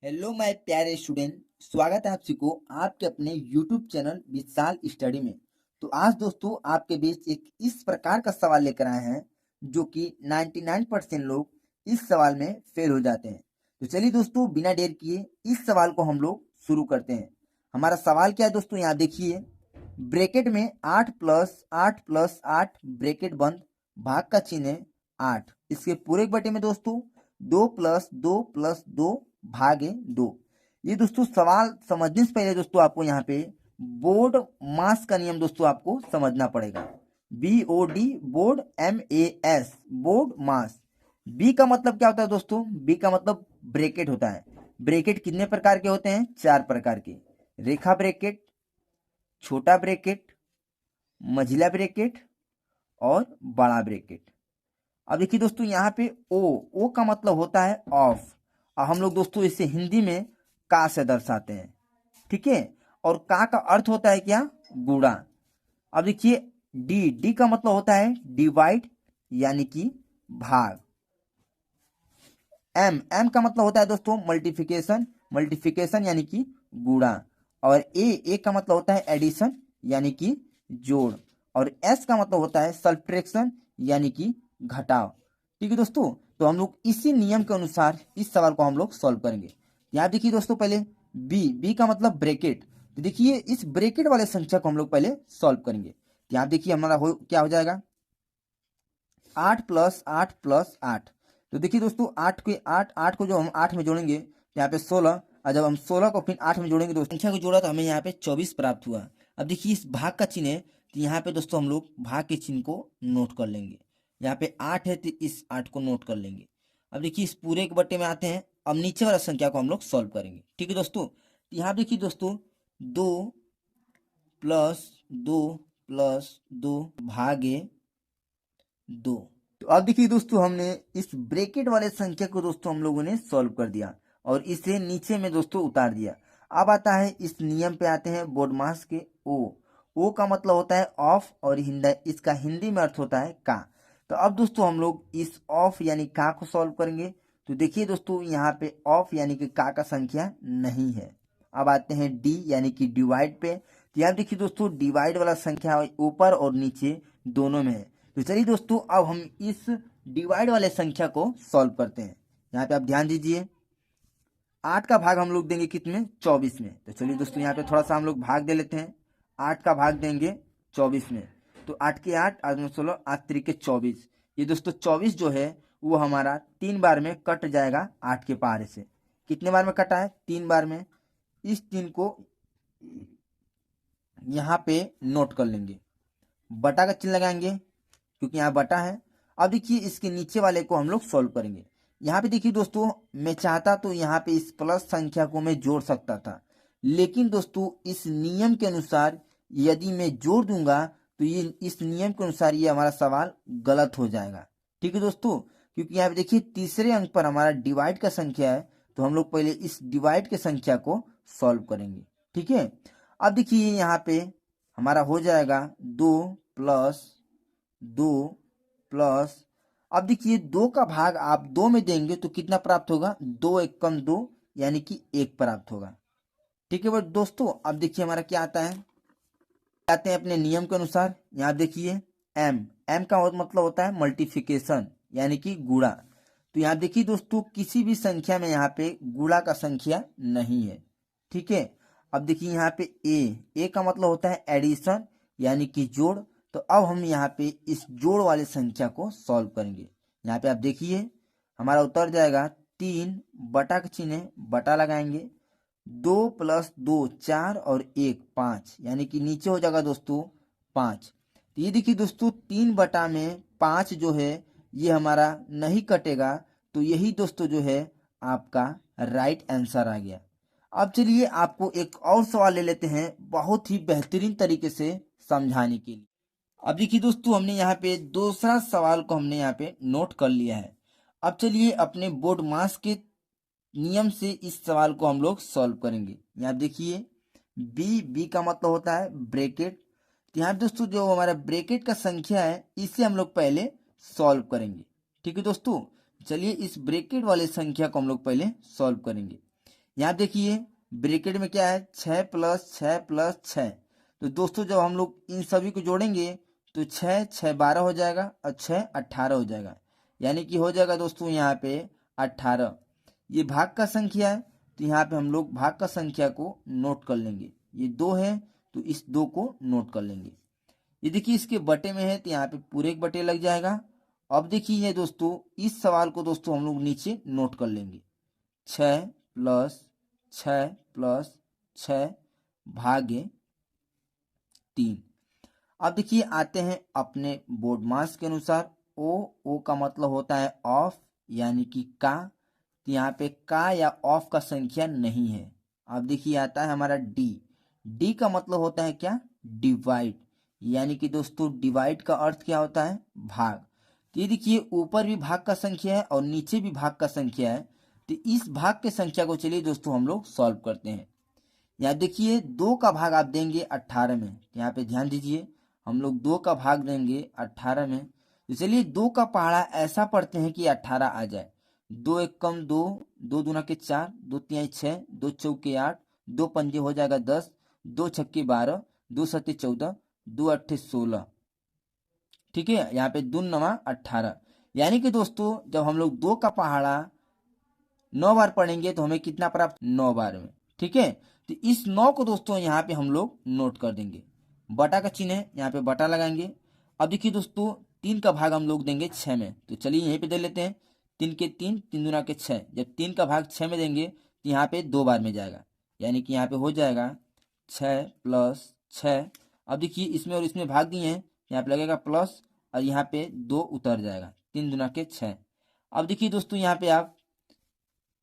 Hello my प्यारे student. स्वागत है आप सभी को आपके अपने यूट्यूब चैनल विशाल स्टडी में। तो आज दोस्तों आपके बीच एक इस प्रकार का सवाल लेकर आए हैं जो कि 99% लोग इस सवाल में फेल हो जाते हैं। तो चलिए दोस्तों बिना देर किए इस सवाल को हम लोग शुरू करते हैं। हमारा सवाल क्या है दोस्तों, यहाँ देखिए। ब्रैकेट में 8 + 8 + 8 ब्रैकेट बंद, भाग का चिन्ह है 8। इसके पूरे बटे में दोस्तों 2 + 2 + 2 भागे 2। ये दोस्तों सवाल समझने से पहले दोस्तों आपको यहाँ पे बोर्ड मास का नियम दोस्तों आपको समझना पड़ेगा। BOD बोर्ड, MAS बोर्ड मास। बी का मतलब क्या होता है दोस्तों? बी का मतलब ब्रैकेट होता है। ब्रैकेट कितने प्रकार के होते हैं? 4 प्रकार के। रेखा ब्रैकेट, छोटा ब्रैकेट, मझिला ब्रैकेट और बड़ा ब्रैकेट। अब देखिए दोस्तों यहाँ पे ओ का मतलब होता है ऑफ, और हम लोग दोस्तों इसे हिंदी में का से दर्शाते हैं, ठीक है। और का अर्थ होता है क्या? गुणा। अब देखिए डी का मतलब होता है डिवाइड यानी कि भाग। एम का मतलब होता है दोस्तों मल्टीप्लिकेशन यानी कि गुणा। और ए का मतलब होता है एडिशन यानी कि जोड़। और एस का मतलब होता है सब्ट्रैक्शन यानी कि घटाव। ठीक है दोस्तों, तो हम लोग इसी नियम के अनुसार इस सवाल को हम लोग सॉल्व करेंगे। यहाँ देखिए दोस्तों, पहले बी का मतलब ब्रैकेट। तो देखिए इस ब्रैकेट वाले संख्या को हम लोग पहले सॉल्व करेंगे। यहाँ देखिए हमारा क्या हो जाएगा? 8 + 8 + 8। तो देखिए दोस्तों 8 को जो हम 8 में जोड़ेंगे तो यहाँ पे 16, और जब हम 16 को फिर 8 में जोड़ेंगे दोस्तों संख्या को जोड़ा तो हमें यहाँ पे 24 प्राप्त हुआ। अब देखिए इस भाग का चिन्ह है, तो यहाँ पे दोस्तों हम लोग भाग के चिन्ह को नोट कर लेंगे। यहाँ पे 8 है तो इस 8 को नोट कर लेंगे। अब देखिए इस पूरे के बट्टे में आते हैं। अब नीचे वाला संख्या को हम लोग सॉल्व करेंगे, ठीक है दोस्तों। यहाँ देखिए दोस्तों 2 + 2 + 2 भागे 2। तो अब देखिए दोस्तों हमने इस ब्रैकेट वाले संख्या को दोस्तों हम लोगों ने सॉल्व कर दिया और इसे नीचे में दोस्तों उतार दिया। अब आता है इस नियम पे आते हैं बोर्डमास के ओ का मतलब होता है ऑफ, और इसका हिंदी में अर्थ होता है का। तो अब दोस्तों हम लोग इस ऑफ यानी का को सॉल्व करेंगे। तो देखिए दोस्तों यहाँ पे ऑफ यानी कि का संख्या नहीं है। अब आते हैं डी यानी कि डिवाइड पे। तो यहाँ देखिए दोस्तों डिवाइड वाला संख्या ऊपर और नीचे दोनों में है। तो चलिए दोस्तों अब हम इस डिवाइड वाले संख्या को सॉल्व करते हैं। यहाँ पे आप ध्यान दीजिए, 8 का भाग हम लोग देंगे कितने? 24 में। तो चलिए दोस्तों यहाँ पे थोड़ा सा हम लोग भाग दे लेते हैं। 8 का भाग देंगे 24 में, तो 8 के 8, 8 में 16, 8 3 के 24। ये दोस्तों 24 जो है वो हमारा 3 बार में कट जाएगा 8 के पारे से। कितने बार में कटा है? 3 बार में। इस 3 को यहाँ पे नोट कर लेंगे, बटा का चिन्ह लगाएंगे क्योंकि यहाँ बटा है। अब देखिए इसके नीचे वाले को हम लोग सॉल्व करेंगे। यहाँ पे देखिए दोस्तों मैं चाहता तो यहाँ पे इस प्लस संख्या को मैं जोड़ सकता था, लेकिन दोस्तों इस नियम के अनुसार यदि मैं जोड़ दूंगा तो ये इस नियम के अनुसार ये हमारा सवाल गलत हो जाएगा। ठीक है दोस्तों, क्योंकि यहाँ पे देखिए तीसरे अंक पर हमारा डिवाइड का संख्या है, तो हम लोग पहले इस डिवाइड के संख्या को सॉल्व करेंगे, ठीक है। अब देखिए यहाँ पे हमारा हो जाएगा 2 + 2 + अब देखिए 2 का भाग आप 2 में देंगे तो कितना प्राप्त होगा? 2 × 1 = 2 यानी कि 1 प्राप्त होगा। ठीक है दोस्तों, अब देखिए हमारा क्या आता है, आते हैं अपने नियम के अनुसार। यहाँ देखिए एम का मतलब होता है मल्टीप्लिकेशन यानी कि गुणा। तो यहाँ देखिए दोस्तों किसी भी संख्या में यहाँ पे गुणा का संख्या नहीं है, ठीक है। अब देखिए यहाँ पे ए का मतलब होता है एडिशन यानी कि जोड़। तो अब हम यहाँ पे इस जोड़ वाले संख्या को सॉल्व करेंगे। यहाँ पे आप देखिए हमारा उतर जाएगा 3, बटा का चिन्ह है, बटा लगाएंगे। 2 + 2 4 और 1 5, यानी कि नीचे हो जाएगा दोस्तों 5। तो ये देखिए दोस्तों 3/5 जो है ये हमारा नहीं कटेगा, तो यही दोस्तों जो है आपका राइट आंसर आ गया। अब चलिए आपको एक और सवाल ले लेते हैं बहुत ही बेहतरीन तरीके से समझाने के लिए। अब देखिए दोस्तों हमने यहाँ पे दूसरा सवाल को हमने यहाँ पे नोट कर लिया है। अब चलिए अपने बोर्ड मास के नियम से इस सवाल को हम लोग सॉल्व करेंगे। यहाँ देखिए बी का मतलब होता है ब्रैकेट। तो यहाँ दोस्तों जो हमारा ब्रैकेट का संख्या है इसे हम लोग पहले सॉल्व करेंगे, ठीक है दोस्तों। चलिए इस ब्रैकेट वाले संख्या को हम लोग पहले सॉल्व करेंगे। यहाँ देखिए ब्रैकेट में क्या है, 6 प्लस 6 प्लस 6। तो दोस्तों जब हम लोग इन सभी को जोड़ेंगे तो 6 6 12 हो जाएगा और 6 18 हो जाएगा, यानी कि हो जाएगा दोस्तों यहाँ पे 18। ये भाग का संख्या है तो यहाँ पे हम लोग भाग का संख्या को नोट कर लेंगे। ये 2 है तो इस 2 को नोट कर लेंगे। ये देखिए इसके बटे में है तो यहाँ पे पूरे एक बटे लग जाएगा। अब देखिए ये दोस्तों इस सवाल को दोस्तों हम लोग नीचे नोट कर लेंगे, 6 प्लस 6 प्लस 6 भागे 3। अब देखिए आते हैं अपने बोर्ड मास के अनुसार। ओ का मतलब होता है ऑफ यानी कि का, तो यहाँ पे का या ऑफ का संख्या नहीं है। अब देखिए आता है हमारा डी का मतलब होता है क्या, डिवाइड, यानी कि दोस्तों डिवाइड का अर्थ क्या होता है, भाग। तो ये देखिए ऊपर भी भाग का संख्या है और नीचे भी भाग का संख्या है, तो इस भाग के संख्या को चलिए दोस्तों हम लोग सॉल्व करते हैं। यहाँ देखिए 2 का भाग आप देंगे 18 में, यहाँ पे ध्यान दीजिए हम लोग 2 का भाग देंगे 18 में, तो चलिए 2 का पहाड़ा ऐसा पढ़ते हैं कि 18 आ जाए। 2 एक कम 2, 2 दूना के 4, 2 तिहाई 6, 2 चौके 8, 2 पंजे हो जाएगा 10, 2 छक्के 12, 2 सत्ते 14, 2 अट्ठे 16। ठीक है, यहाँ पे 2 नवा 18, यानी कि दोस्तों जब हम लोग 2 का पहाड़ा 9 बार पढ़ेंगे तो हमें कितना प्राप्त, 9 बार में। ठीक है, तो इस 9 को दोस्तों यहाँ पे हम लोग नोट कर देंगे। बटा का चिन्ह है, यहाँ पे बटा लगाएंगे। अब देखिए दोस्तों 3 का भाग हम लोग देंगे 6 में, तो चलिए यहीं पे दे लेते हैं। 3 के 3, 3 दूना के 6। जब 3 का भाग 6 में देंगे तो यहाँ पे 2 बार में जाएगा, यानी कि यहाँ पे हो जाएगा 6 प्लस 6। अब देखिए इसमें और इसमें भाग दिए हैं, यहाँ पे लगेगा प्लस और यहाँ पे 2 उतर जाएगा, 3 दूना के 6। अब देखिए दोस्तों यहाँ पे आप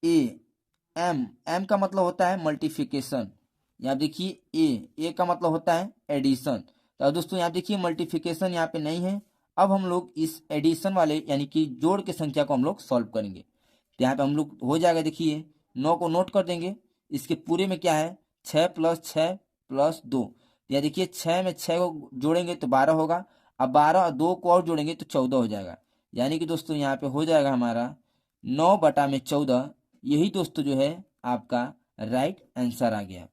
एम का मतलब होता है मल्टीप्लिकेशन। यहाँ देखिए ए का मतलब होता है एडिशन। तो दोस्तों यहाँ देखिए मल्टीप्लिकेशन यहाँ पे नहीं है। अब हम लोग इस एडिशन वाले यानी कि जोड़ के संख्या को हम लोग सॉल्व करेंगे। तो यहाँ पे हम लोग हो जाएगा, देखिए 9 को नोट कर देंगे। इसके पूरे में क्या है, 6 प्लस 6 प्लस 2। यहाँ देखिए 6 में 6 को जोड़ेंगे तो 12 होगा। अब 12 और 2 को और जोड़ेंगे तो 14 हो जाएगा, यानी कि दोस्तों यहाँ पे हो जाएगा हमारा 9 बटा में 14। यही दोस्तों जो है आपका राइट आंसर आ गया।